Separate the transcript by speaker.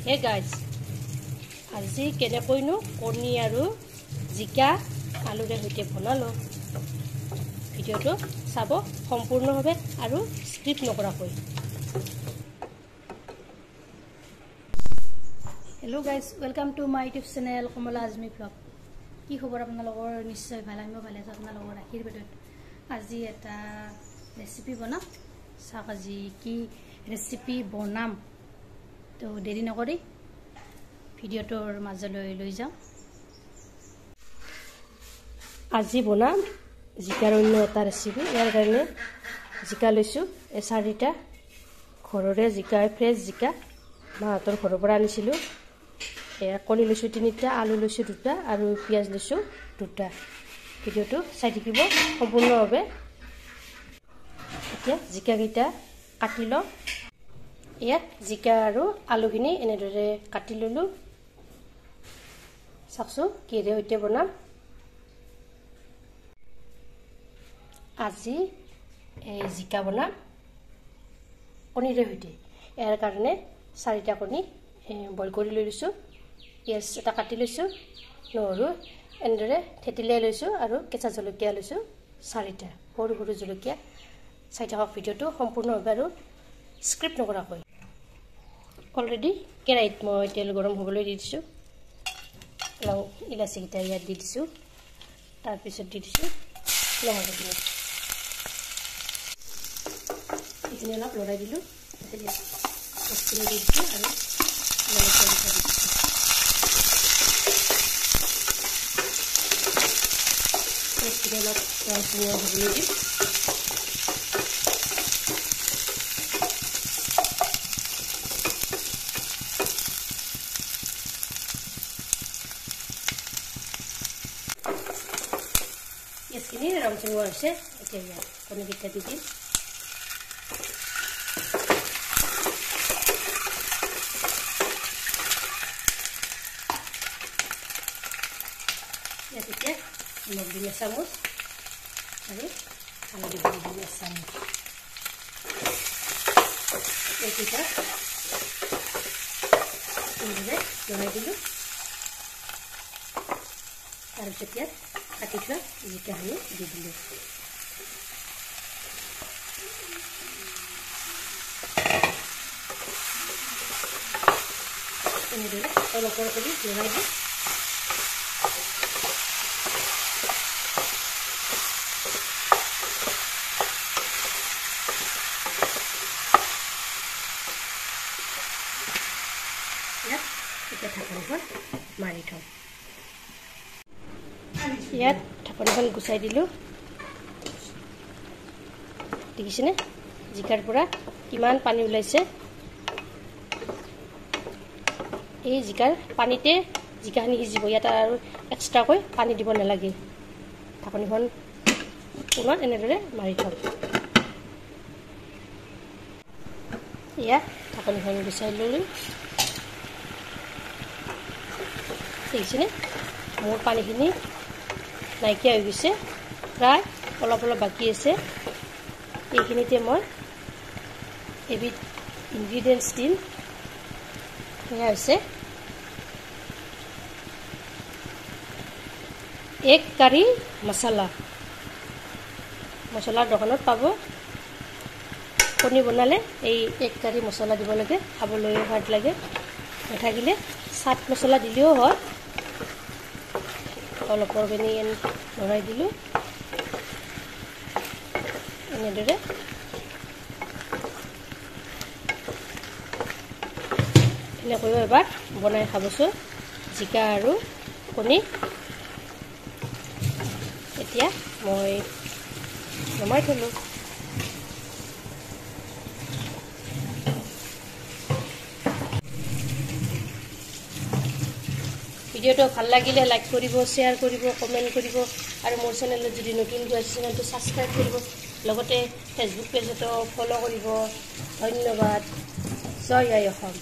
Speaker 1: Hey guys, আজি কেনেকৈনো কণী আৰু জিকা আলুৰে সৈতে বনালো ভিডিওটো চাব সম্পূৰ্ণভাৱে আৰু স্ক্ৰিপ্ট নকৰাকৈ। Hello guys, welcome to my YouTube channel Komala Azmi Vlog. কি খবৰ আপোনালোকৰ? নিশ্চয় ভাল, আমিও ভালে আছো আপোনালোকৰ আশীৰ্বাদত। আজি এটা ৰেচিপি বনাম। চাওক আজি কি ৰেচিপি বনাম তো দেৰি নকৰি ভিডিওটোৰ মাজলৈ লৈ যাওঁ। আজি বনাম জিকাৰ অন্য এটা ৰেচিপি। ইয়াৰ কাৰণে জিকা লৈছোঁ 4টা ঘৰৰে জিকা, ফ্ৰেছ জিকা মাহঁতৰ ঘৰৰ পৰা আনিছিলোঁ। কণী লৈছোঁ 3টা, আলু লৈছোঁ 2টা আৰু পিঁয়াজ লৈছোঁ 2টা। ভিডিওটো চাই থাকিব সম্পূৰ্ণভাৱে। এতিয়া জিকাকেইটা কাটি লওঁ। ইয়াত জিকা আৰু আলুখিনি এনেদৰে কাটি ল'লোঁ। চাওকচোন কিহেৰে সৈতে বনাম। আজি এই জিকা বনাম কণীৰে সৈতে। ইয়াৰ কাৰণে 4টা কণী বইল কৰি লৈ লৈছোঁ। পিঁয়াজ এটা কাটি লৈছোঁ, নহৰু এনেদৰে থেতিলাই লৈছোঁ আৰু কেঁচা জলকীয়া লৈছোঁ 4টা, সৰু সৰু জলকীয়া। চাই থাকক ভিডিওটো সম্পূৰ্ণভাৱে আৰু স্ক্ৰিপ্ট নকৰাকৈ। অলৰেডি কেৰাহীত মই তেল গৰম হ'বলৈ দি দিছোঁ। লং ইলাচিকেইটা ইয়াত দি দিছোঁ। তাৰপিছত দি দিছোঁ নহৰুখিনি। এইখিনি অলপ লৰাই দিলোঁ। বস্তুখিনি দি দিছোঁ আৰু জলকীয়া দি দিছোঁ। বস্তুখিনি অলপ ৰঙচুঙীয়া হ'বলৈ দিম। পিঁয়াজখিনি ৰঙচুঙীয়া হৈছে। এতিয়া ইয়াত কণীকেইটা দি দিম। ইয়াত এতিয়া নিমখ দিম 1 চামুচ আৰু হালধি গুড়ি দিম 1 চামুচ। এইকেইটা এনেদৰে লৰাই দিলোঁ। তাৰপিছত ইয়াত কাটি থোৱা জিকাখিনি দি দিলোঁ। এনেদৰে অলপ কৰি লৰাই দিওঁ। ইয়াত এতিয়া ঢাকনিখন মাৰি থওঁ। ইয়াত ঢাকনিখন গুচাই দিলোঁ। দেখিছেনে জিকাৰ পৰা কিমান পানী ওলাইছে। এই জিকাৰ পানীতে জিকাখিনি সিজিব। ইয়াত আৰু এক্সট্ৰাকৈ পানী দিব নালাগে। ঢাকনিখন পুনৰ এনেদৰে মাৰি থওঁ। ইয়াত ঢাকনিখন গুচাই ল'লোঁ। দেখিছেনে মোৰ পানীখিনি নাইকিয়া হৈ গৈছে, প্ৰায় অলপ অলপ বাকী আছে। এইখিনিতে মই এবিধ ইনগ্ৰিডিয়েণ্টছ দিম। সেয়া হৈছে 1 কাৰী মছলা। মছলাৰ দোকানত পাব। কণী বনালে এই 1 কাৰী মছলা দিব লাগে, খাবলৈ সোৱাদ লাগে। নাথাকিলে চাট মছলা দিলেও হয়। অলপ অৰ্গেনিক লৰাই দিলোঁ। এনেদৰে এনেকৈও এবাৰ বনাই খাবচোন জিকা আৰু কণী। এতিয়া মই নমাই থলোঁ। ভিডিওটো ভাল লাগিলে লাইক কৰিব, শ্বেয়াৰ কৰিব, কমেণ্ট কৰিব আৰু মোৰ চেনেলত যদি নতুনকৈ আছে চেনেলটো ছাবস্ক্ৰাইব কৰিব। লগতে ফেচবুক পেজতো ফ'ল' কৰিব। ধন্যবাদ। জয় আই অসম।